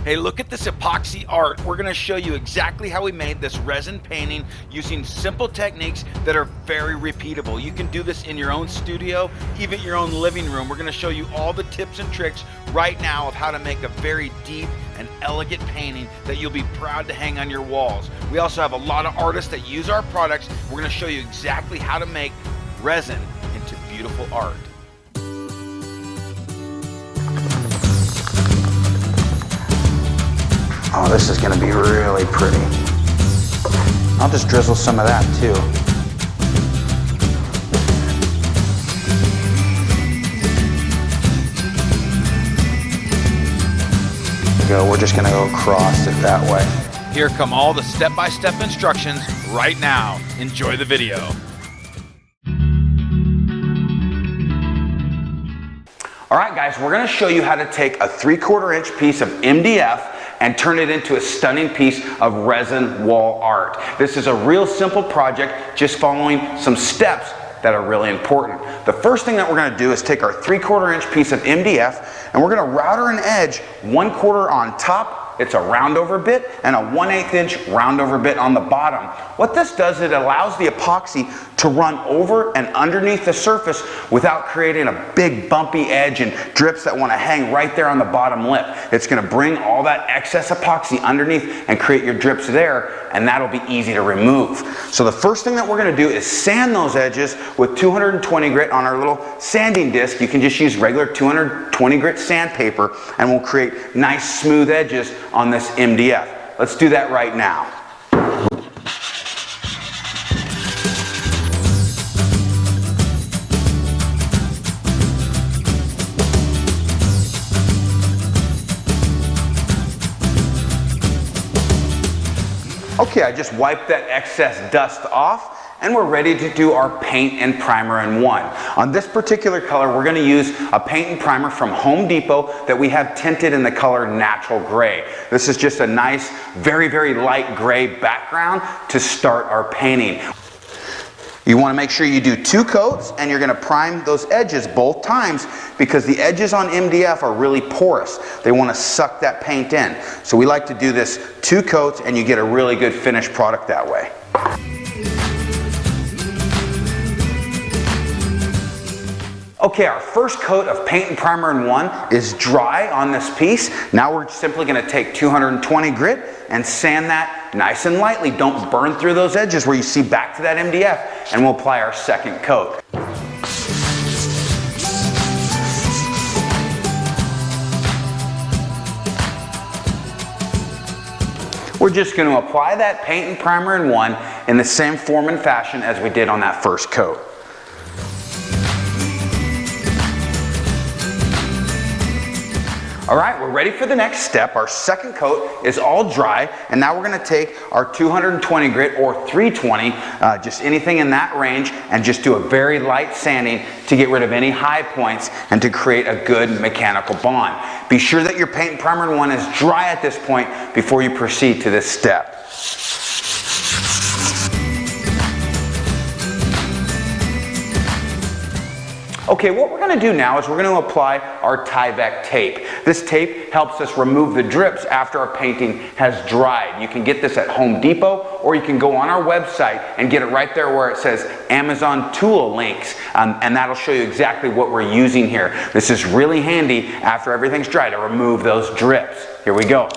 Hey, look at this epoxy art. We're gonna show you exactly how we made this resin painting using simple techniques that are very repeatable. You can do this in your own studio, even your own living room. We're gonna show you all the tips and tricks right now of how to make a very deep and elegant painting that you'll be proud to hang on your walls. We also have a lot of artists that use our products. We're gonna show you exactly how to make resin into beautiful art. Oh, this is going to be really pretty. I'll just drizzle some of that too. We're just going to go across it that way. Here come all the step-by-step instructions right now. Enjoy the video. All right, guys, we're going to show you how to take a 3/4 inch piece of MDF and turn it into a stunning piece of resin wall art. This is a real simple project, just following some steps that are really important. The first thing that we're going to do is take our 3/4 inch piece of MDF and we're going to router an edge 1/4 on top. It's a round over bit and a 1/8 inch round over bit on the bottom. What this does, it allows the epoxy to run over and underneath the surface without creating a big bumpy edge and drips that want to hang right there on the bottom lip. It's going to bring all that excess epoxy underneath and create your drips there, and that'll be easy to remove. So the first thing that we're going to do is sand those edges with 220 grit on our little sanding disc. You can just use regular 220 grit sandpaper and we'll create nice smooth edges on this MDF. Let's do that right now. Okay, I just wiped that excess dust off and we're ready to do our paint and primer in one. On this particular color, we're going to use a paint and primer from Home Depot that we have tinted in the color Natural Gray. This is just a nice, very, very light gray background to start our painting. You want to make sure you do 2 coats and you're going to prime those edges both times because the edges on MDF are really porous. They want to suck that paint in. So we like to do this 2 coats and you get a really good finished product that way. Okay, our first coat of paint and primer in one is dry on this piece. Now we're simply going to take 220 grit and sand that nice and lightly. Don't burn through those edges where you see back to that MDF, and we'll apply our second coat. We're just going to apply that paint and primer in one in the same form and fashion as we did on that first coat. All right, we're ready for the next step. Our second coat is all dry, and now we're going to take our 220 grit or 320, just anything in that range, and just do a very light sanding to get rid of any high points and to create a good mechanical bond. Be sure that your paint and primer in one is dry at this point before you proceed to this step. Okay, what we're going to do now is we're going to apply our tyvek tape. This tape helps us remove the drips after our painting has dried. You can get this at Home Depot, or you can go on our website and get it right there where it says Amazon tool links, and that'll show you exactly what we're using here. This is really handy after everything's dry to remove those drips. Here we go.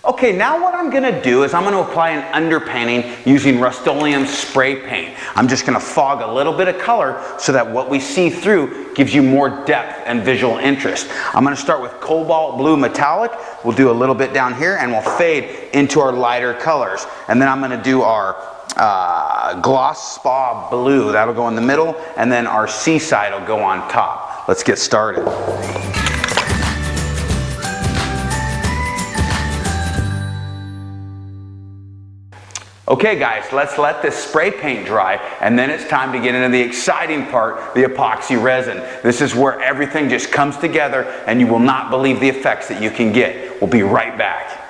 Okay, now what I'm going to do is I'm going to apply an underpainting using rust-oleum spray paint. I'm just going to fog a little bit of color so that what we see through gives you more depth and visual interest. I'm going to start with cobalt blue metallic. We'll do a little bit down here and we'll fade into our lighter colors. And then I'm going to do our gloss spa blue. That'll go in the middle, and then our seaside will go on top. Let's get started. Okay guys, let's let this spray paint dry, and then it's time to get into the exciting part, the epoxy resin. This is where everything just comes together and you will not believe the effects that you can get. We'll be right back.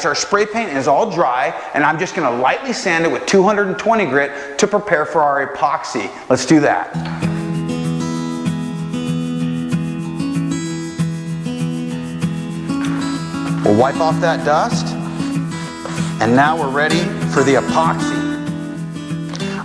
Our spray paint is all dry, and I'm just going to lightly sand it with 220 grit to prepare for our epoxy. Let's do that. We'll wipe off that dust, and now we're ready for the epoxy.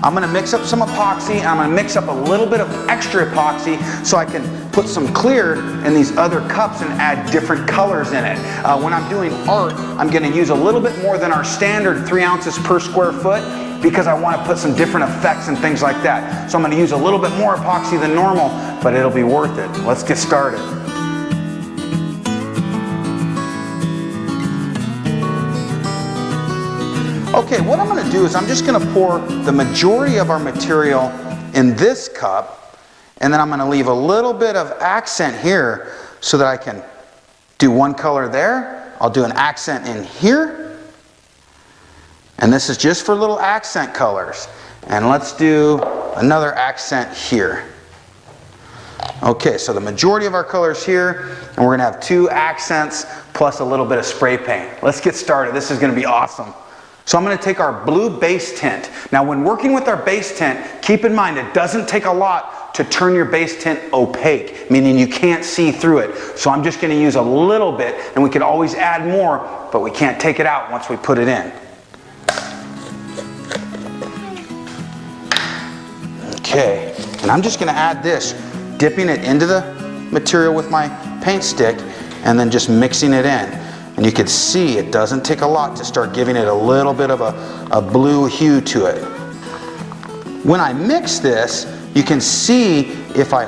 I'm going to mix up some epoxy, and I'm going to mix up a little bit of extra epoxy so I can put some clear in these other cups and add different colors in it. When I'm doing art, I'm going to use a little bit more than our standard 3 ounces per square foot because I want to put some different effects and things like that. So I'm going to use a little bit more epoxy than normal, but it'll be worth it. Let's get started. Okay, what I'm going to do is I'm just going to pour the majority of our material in this cup, and then I'm going to leave a little bit of accent here so that I can do one color there. I'll do an accent in here, and this is just for little accent colors. And let's do another accent here. Okay, so the majority of our colors here, and we're going to have 2 accents plus a little bit of spray paint. Let's get started. This is going to be awesome. So I'm going to take our blue base tint. Now when working with our base tint, keep in mind it doesn't take a lot to turn your base tint opaque, meaning you can't see through it. So I'm just going to use a little bit, and we can always add more, but we can't take it out once we put it in. Okay, and I'm just going to add this, dipping it into the material with my paint stick, and then just mixing it in. And you can see it doesn't take a lot to start giving it a little bit of a blue hue to it. When I mix this, you can see if I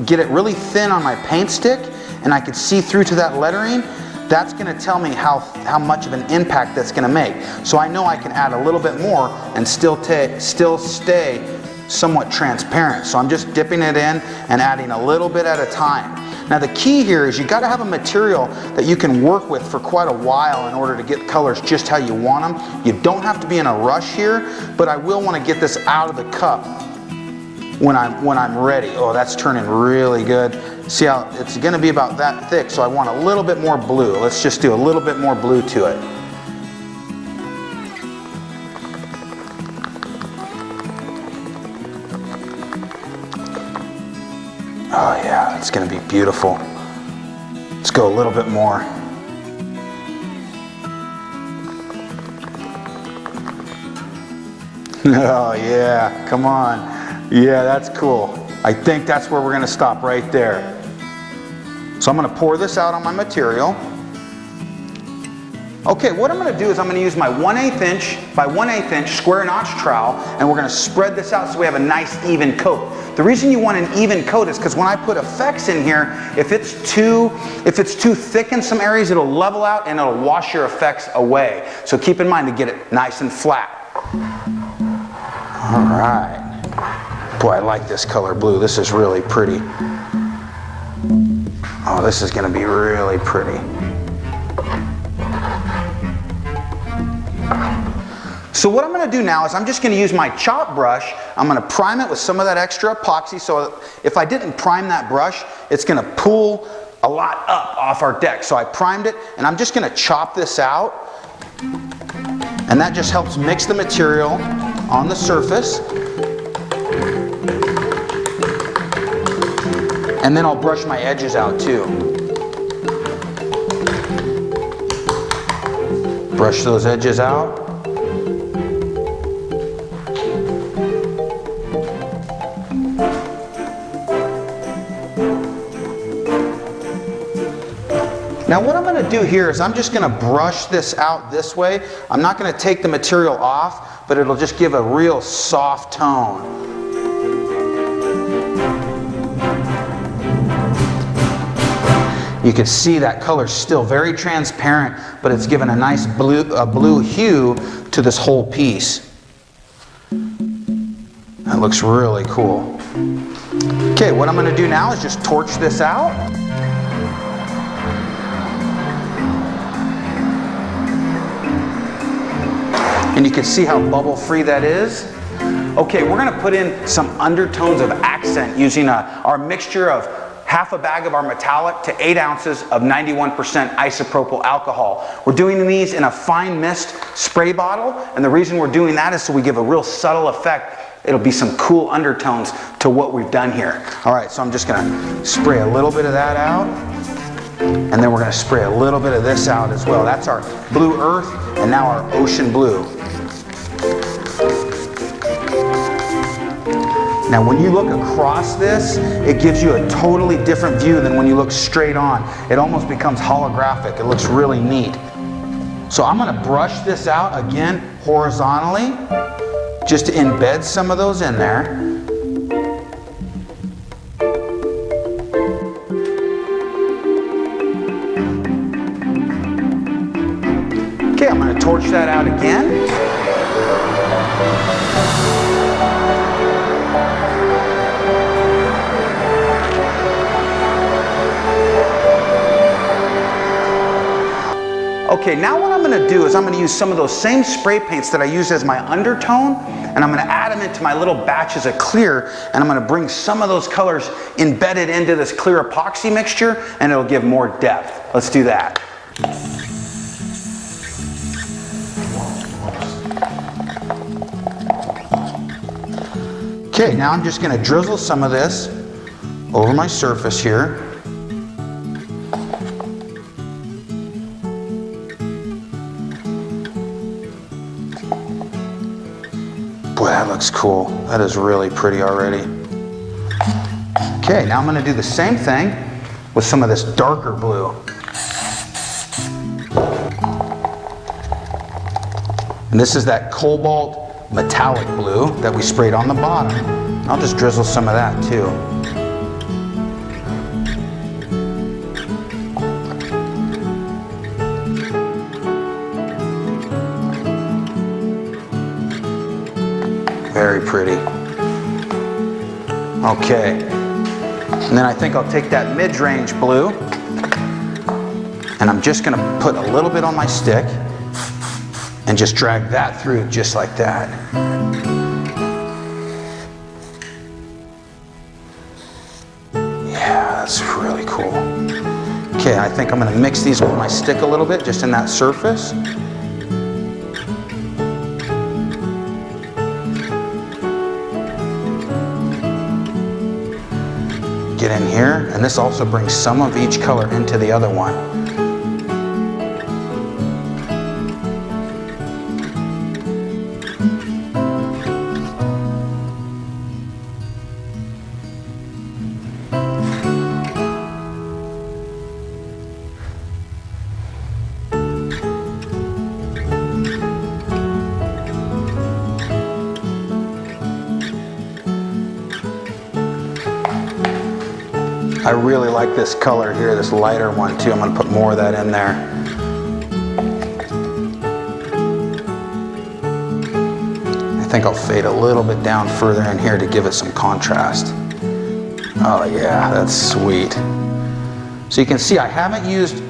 get it really thin on my paint stick and I can see through to that lettering, that's going to tell me how much of an impact that's going to make. So I know I can add a little bit more and still stay somewhat transparent. So I'm just dipping it in and adding a little bit at a time. Now the key here is you got to have a material that you can work with for quite a while in order to get colors just how you want them. You don't have to be in a rush here, but I will want to get this out of the cup when I'm ready. Oh, that's turning really good. See how it's going to be about that thick, so I want a little bit more blue. Let's just do a little bit more blue to it. Oh yeah, it's going to be beautiful. Let's go a little bit more. Oh yeah, come on. Yeah, that's cool. I think that's where we're going to stop right there. So I'm going to pour this out on my material. Okay, what I'm going to do is I'm going to use my 1/8 inch by 1/8 inch square notch trowel, and we're going to spread this out so we have a nice even coat. The reason you want an even coat is because when I put effects in here, if it's too thick in some areas, it'll level out and it'll wash your effects away. So keep in mind to get it nice and flat. All right. Boy, I like this color blue. This is really pretty. Oh, this is going to be really pretty. So what I'm going to do now is I'm just going to use my chop brush. I'm going to prime it with some of that extra epoxy, so if I didn't prime that brush, it's going to pull a lot up off our deck. So I primed it, and I'm just going to chop this out, and that just helps mix the material on the surface. And then I'll brush my edges out too. Brush those edges out. Now what I'm going to do here is I'm just going to brush this out this way. I'm not going to take the material off, but it'll just give a real soft tone. You can see that color's still very transparent, but it's given a nice blue hue to this whole piece. That looks really cool. Okay, what I'm going to do now is just torch this out. And you can see how bubble free that is. Okay, we're going to put in some undertones of accent using our mixture of half a bag of our metallic to 8 ounces of 91% isopropyl alcohol. We're doing these in a fine mist spray bottle, and the reason we're doing that is so we give a real subtle effect. It'll be some cool undertones to what we've done here. All right, so I'm just gonna spray a little bit of that out, and then we're gonna spray a little bit of this out as well. That's our blue earth, and now our ocean blue. Now when you look across this, it gives you a totally different view than when you look straight on. It almost becomes holographic. It looks really neat. So I'm gonna brush this out again horizontally, just to embed some of those in there. Okay, I'm gonna torch that out again. Okay, now what I'm going to do is I'm going to use some of those same spray paints that I use as my undertone, and I'm going to add them into my little batches of clear, and I'm going to bring some of those colors embedded into this clear epoxy mixture, and it'll give more depth. Let's do that. Okay, now I'm just going to drizzle some of this over my surface here. Boy, that looks cool. That is really pretty already. Okay, now I'm going to do the same thing with some of this darker blue. And this is that Cobalt metallic blue that we sprayed on the bottom. I'll just drizzle some of that too. Very pretty. Okay, and then I think I'll take that mid-range blue, and I'm just going to put a little bit on my stick and just drag that through just like that. Yeah, that's really cool. Okay, I think I'm going to mix these with my stick a little bit just in that surface. Get in here, and this also brings some of each color into the other one. I really like this color here, this lighter one too. I'm going to put more of that in there. I think I'll fade a little bit down further in here to give it some contrast. Oh yeah, that's sweet. So you can see I haven't used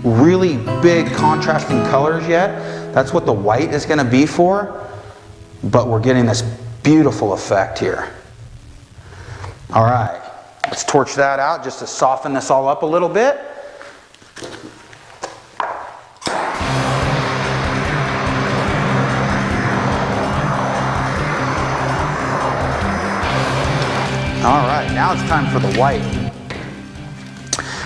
really big contrasting colors yet. That's what the white is going to be for, but we're getting this beautiful effect here. All right. Let's torch that out just to soften this all up a little bit. All right, now it's time for the white.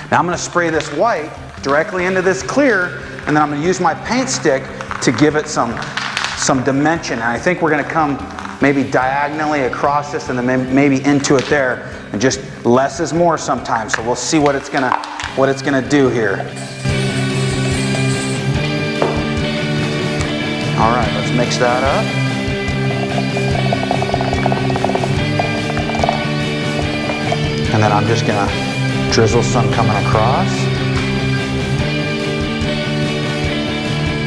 Now I'm going to spray this white directly into this clear, and then I'm going to use my paint stick to give it some dimension. And I think we're going to come maybe diagonally across this and then maybe into it there. And just less is more sometimes, so we'll see what it's gonna do here. All right, let's mix that up. And then I'm just gonna drizzle some coming across.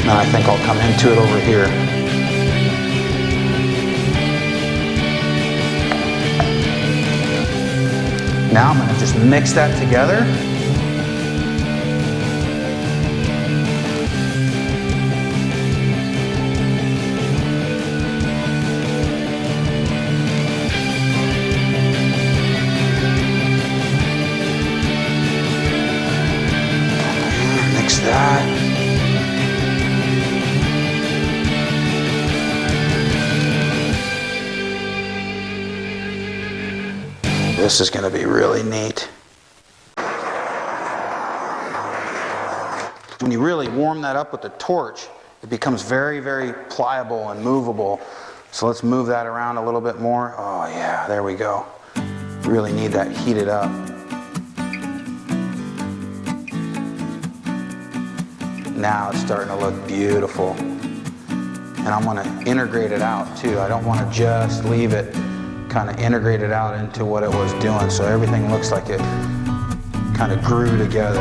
And then I think I'll come into it over here. Now I'm going to just mix that together. This is going to be really neat. When you really warm that up with the torch, it becomes very, very pliable and movable. So let's move that around a little bit more. Oh yeah, there we go. Really need that heated up. Now it's starting to look beautiful. And I'm going to integrate it out too. I don't want to just leave it kind of integrate it out into what it was doing, so everything looks like it kind of grew together.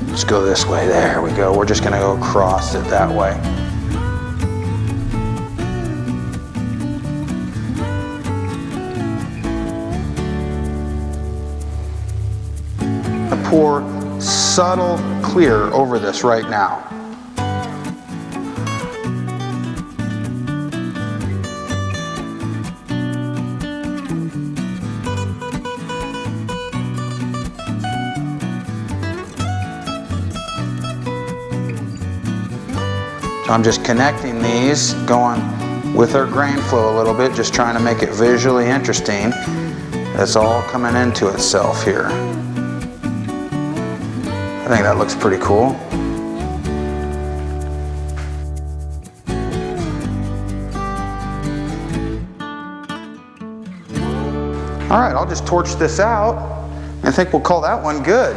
Let's go this way. There we go. We're just going to go across it that way. Pour subtle clear over this right now. So I'm just connecting these, going with our grain flow a little bit, just trying to make it visually interesting. It's all coming into itself here. I think that looks pretty cool. All right, I'll just torch this out. I think we'll call that one good.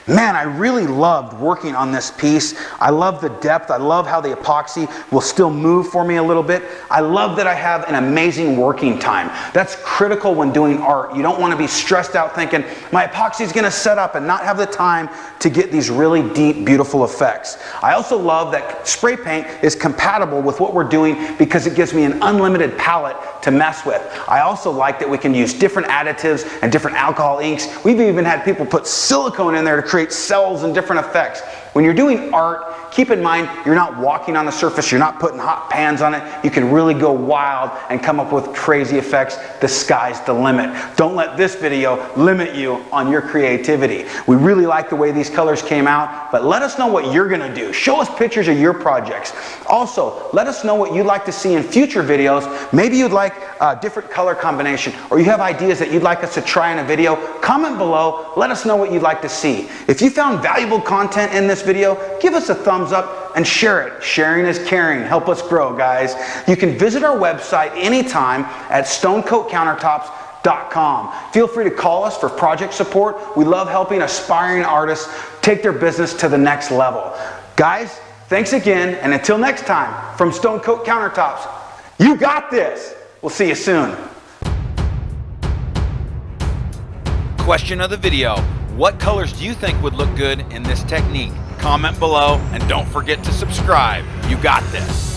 Man, I really loved working on this piece. I love the depth. I love how the epoxy will still move for me a little bit. I love that I have an amazing working time. That's critical when doing art. You don't want to be stressed out thinking, my epoxy is going to set up and not have the time to get these really deep, beautiful effects. I also love that spray paint is compatible with what we're doing because it gives me an unlimited palette to mess with. I also like that we can use different additives and different alcohol inks. We've even had people put silicone in there to create cells and different effects. When you're doing art, keep in mind you're not walking on the surface, you're not putting hot pans on it. You can really go wild and come up with crazy effects. The sky's the limit. Don't let this video limit you on your creativity. We really like the way these colors came out, but let us know what you're gonna do. Show us pictures of your projects. Also, let us know what you'd like to see in future videos. Maybe you'd like a different color combination, or you have ideas that you'd like us to try in a video. Comment below, let us know what you'd like to see. If you found valuable content in this video, give us a thumbs up and share it. Sharing is caring. Help us grow, guys. You can visit our website anytime at stonecoatcountertops.com. Feel free to call us for project support. We love helping aspiring artists take their business to the next level. Guys, thanks again, and until next time, from Stone Coat Countertops, you got this. We'll see you soon. Question of the video: what colors do you think would look good in this technique? Comment below and don't forget to subscribe. You got this.